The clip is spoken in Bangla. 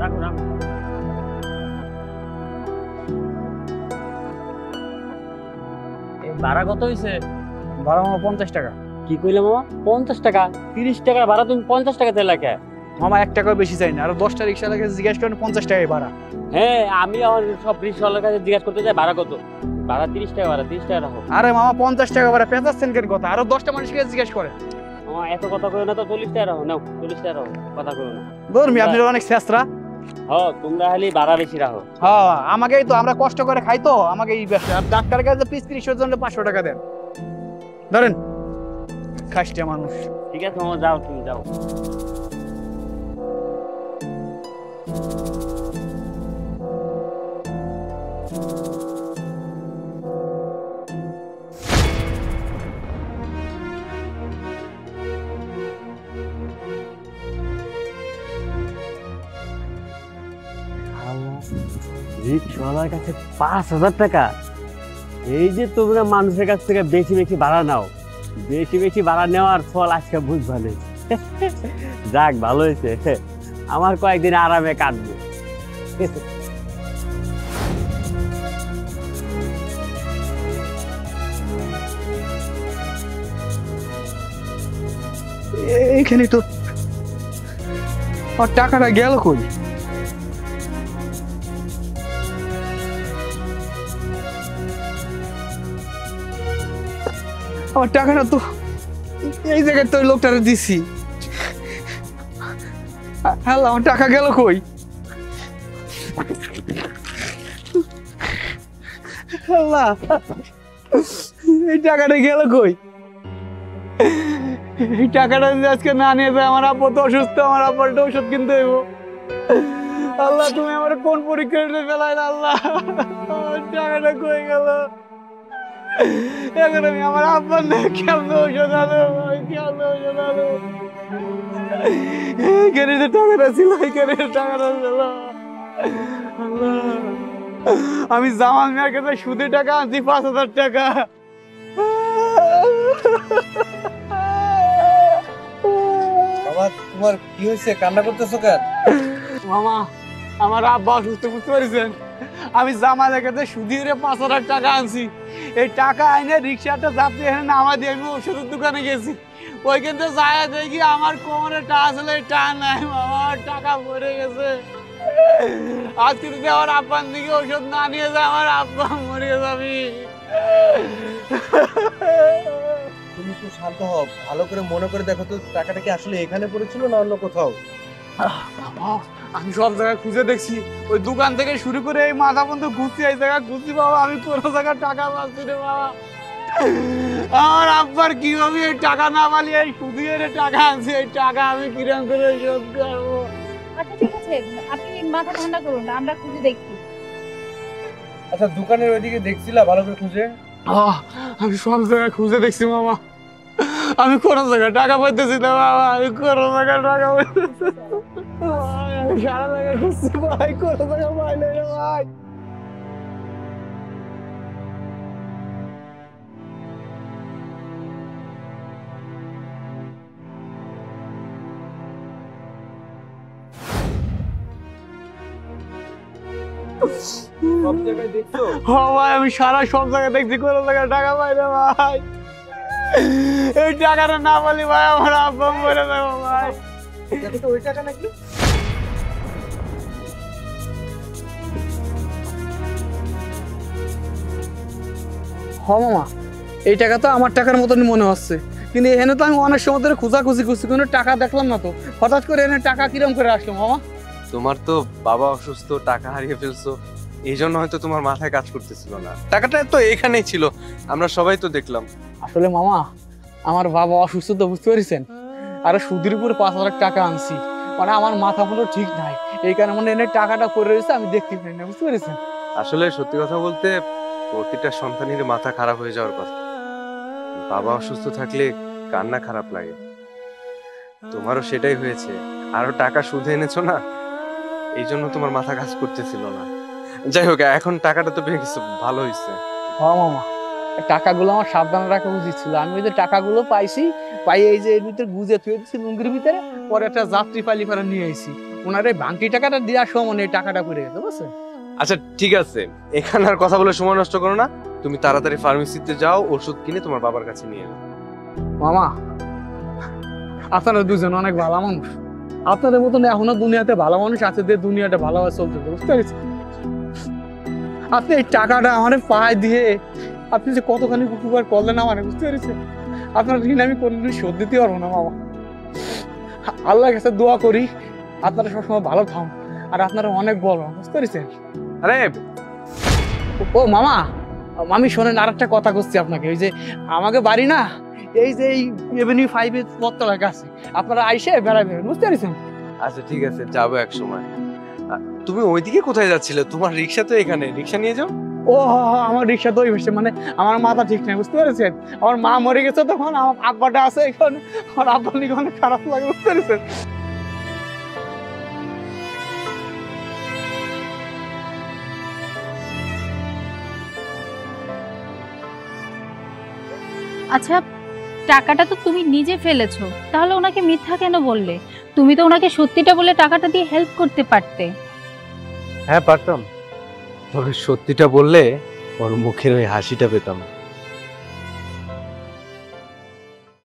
রাখো রাখো। এই ভাড়া কত হয়েছে? ভাড়া মামা 50 টাকা। কি কইলে মামা? 50 টাকা? 30 টাকার ভাড়া তুমি 50 টাকা দিলে কে? মামা 1 টাকাও বেশি চাই না, আরো 10টা রিক্সাওয়ালাকে জিজ্ঞেস করেন 50 টাকাই ভাড়া। হ্যাঁ, আমি আমার সব রিক্সাওয়ালার কাছে জিজ্ঞাসা করতে যাই ভাড়া কত। ভাড়া 30 টাকা, ভাড়া 30 টাকা রাখো। আরে মামা 50 টাকা ভাড়া পেঁচাচ্ছেন কেন কথা? আরো 10টা মানুষকে জিজ্ঞেস করেন। মামা এত কথা কইও না তো, 40 টাকা রাখো। নাও 40 টাকা রাখো, কথা কইও না। ধর্মি আপনি অনেক শেষরা। তোমরা খালি ভাড়া বেশি রাখো। হ্যাঁ আমাকেই তো, আমরা কষ্ট করে খাই তো, আমাকে এই ব্যবসা। আর ডাক্তারের কাছে প্রেসক্রিপশনের জন্য 500 টাকা দেন, ধরেন। খাসটা মানুষ। ঠিক আছে মামা, যাও তুমি যাও। রিক্সাওয়ালার কাছে 5,000 টাকা। এই যে তোমরা মানুষের কাছ থেকে বেশি বেশি ভাড়া নাও, বেশি বেশি ভাড়া নেওয়ার ফল আজকে বুঝবানে। যাক ভালো হয়েছে, আমার কয়েকদিন আরামে কাটবে। এইখানে তো আর টাকাটা গেল কই? আমার টাকাটা তো এই জায়গায় তো ওই লোকটারে দিছি। হ্যালো, আমার টাকা গেল কই? আল্লাহ, এই টাকাটা গেল কই? এই টাকাটা যদি আজকে না নিয়ে যায়, আমার আব্বা তো অসুস্থ, আমার আব্বার ওষুধ কিনতে হইব। আল্লাহ, তুমি আমার কোন পরীক্ষাটা ফেলাইলে? আল্লাহ, আমার টাকাটা কই গেল? এখন আমি আমার আব্বার না কেমন ওষুধ আনো, কেমন ওষুধ আনো? এখানে যে টাকাটা ছিল, এখানে টাকাটা ছিল। আল্লাহ, আমি জামাল মিয়ার কাছে সুদে টাকা আনছি 5,000 টাকা। বাবা, তোমার কি হয়েছে? কান্না করতেছো কেন? মামা, আমার আব্বা অসুস্থ, বুঝতে পারছেন? আমি জামালের কাছে সুদে 5,000 টাকা আনছি। এই টাকা আইনে রিক্সাটা যাত্রী এখানে নামা দিয়ে আমি ওষুধের দোকানে গেছি। ওইখান থেকে যায় দেখি আমার কোমরে টা আসলে টা নাই, আমার টাকা পড়ে গেছে। আজকে যদি আমার আব্বার দিকে ওষুধ না নিয়ে যায়, আমার আব্বা মরে যাবি। তুমি একটু শান্ত হও, ভালো করে মনে করে দেখো তো টাকাটা কি আসলে এখানে পড়েছিল না অন্য কোথাও? আমি সব জায়গায় খুঁজে দেখছি, ওই দোকান থেকে শুরু করে এই মাথা পর্যন্ত ঘুরছি, এই জায়গা ঘুরছি বাবা, আমি কোনো জায়গায় টাকা পাচ্ছি রে বাবা। আমার আব্বার কিভাবে এই টাকা না পালি, এই সুদিয়ে টাকা আছে, এই টাকা আমি কিরম করে শোধ করবো? আচ্ছা ঠিক আছে, আপনি মাথা ঠান্ডা করুন না, আমরা খুঁজে দেখছি। আচ্ছা, দোকানের ওইদিকে দেখছিলা ভালো করে খুঁজে? আমি সব জায়গায় খুঁজে দেখছি মামা, আমি কোনো জায়গায় টাকা পাইতেছি না বাবা, আমি কোনো জায়গায় টাকা পাইতেছি না। আমি সারা জায়গায় খুঁজছি ভাই, কোনো জায়গায় পাই না রে ভাই। সব জায়গায় দেখছো? ভাই আমি সব জায়গায় দেখছি, কোনো জায়গায় টাকা পাই না ভাই। এই টাকাটা না পালি ভাই, আমার আব্বা মরে যাবো ভাই। দেখো তো ওই টাকা নাকি? মামা, এই টাকা তো আমার টাকার মতনই মনে হচ্ছে, কিন্তু এখানে তো আমি অনেক সময় ধরে খোঁজাখুঁজি করছি, কোনো টাকা দেখলাম না তো। হঠাৎ করে এনে টাকা কিরম করে আসলো মামা? তোমার তো বাবা অসুস্থ, টাকা হারিয়ে ফেলছো, এই জন্য হয়তো তোমার মাথায় কাজ করতেছিল না। টাকাটা তো এখানেই ছিল, আমরা সবাই তো দেখলাম। আসলে মামা, আমার বাবা অসুস্থ তো, বুঝতে পেরেছেন? আর সুদের উপর 5,000 টাকা আনছি, মানে আমার মাথা পুরো ঠিক নাই, এই কারণে এনে টাকাটা পড়ে রয়েছে, আমি দেখতে পাই না, বুঝতে পেরেছেন? আসলে সত্যি কথা বলতে প্রতিটা সন্তানের মাথা খারাপ হয়ে যাওয়ার কথা। বাবা অসুস্থ থাকলে কান্না খারাপ লাগে, তোমারও সেটাই হয়েছে। আরো টাকা সুদে এনেছো না, এই জন্য তোমার মাথা কাজ করতেছিল না। যাই হোক, এখন টাকাটা তো পেয়ে গেছো, ভালো হয়েছে। হ্যাঁ মামা, টাকাগুলো আমার সাবধানে রাখা উচিত ছিল। আমি ওই যে টাকাগুলো পাইছি, পাই এই যে এর ভিতরে গুজে থুয়ে দিচ্ছি লুঙ্গির ভিতরে, পরে একটা যাত্রী পালি করে নিয়ে আইছি। ওনার এই বাংটি টাকাটা দেওয়ার সময় এই টাকাটা পড়ে গেছে বুঝছেন? আচ্ছা ঠিক আছে, এখানে আর কথা বলে সময় নষ্ট করো না, তুমি তাড়াতাড়ি ফার্মেসিতে যাও, ওষুধ কিনে তোমার বাবার কাছে নিয়ে এলো। মামা আপনারা দুজন অনেক ভালো মানুষ, আপনাদের মতন এখনো দুনিয়াতে ভালো মানুষ আছে যে দুনিয়াটা ভালোভাবে চলতেছে, বুঝতে পেরেছেন? আপনি এই টাকাটা আমার পায়ে দিয়ে আপনি যে কতখানি উপকার করলেন আমার, বুঝতে পেরেছেন? আপনার ঋণ আমি কোনদিন শোধ দিতে পারবো না মামা। আল্লাহর কাছে দোয়া করি আপনারা সবসময় ভালো থাকুন, আর আপনারা অনেক বড়, বুঝতে পেরেছেন? আরে ও মামা, আমি শোনেন আর একটা কথা করছি আপনাকে, ওই যে আমাকে বাড়ি না এই যে এই এভিনিউ 5 এর পত্তলার কাছে, আপনারা আইসে বেড়াবেন, বুঝতে পেরেছেন? আচ্ছা ঠিক আছে, যাবো এক সময়। তুমি ওইদিকে কোথায় যাচ্ছিলে? তোমার রিক্সা তো এখানে, রিক্সা নিয়ে যাও। ও আমার রিক্সা তো বসে, মানে আমার মাথা ঠিক নেই, বুঝতে পেরেছেন? আমার মা মরে গেছে তখন, আমার আব্বাটা আছে এখন, আমার আব্বার লিগে অনেক খারাপ লাগে, বুঝতে পেরেছেন? আচ্ছা, টাকাটা তো তুমি নিজে ফেলেছো, তাহলে ওনাকে মিথ্যা কেন বললে? তুমি তো ওনাকে সত্যিটা বলে টাকাটা দিয়ে হেল্প করতে পারতে। হ্যাঁ পারতাম, তবে সত্যিটা বললে ওর মুখের ওই হাসিটা পেতাম।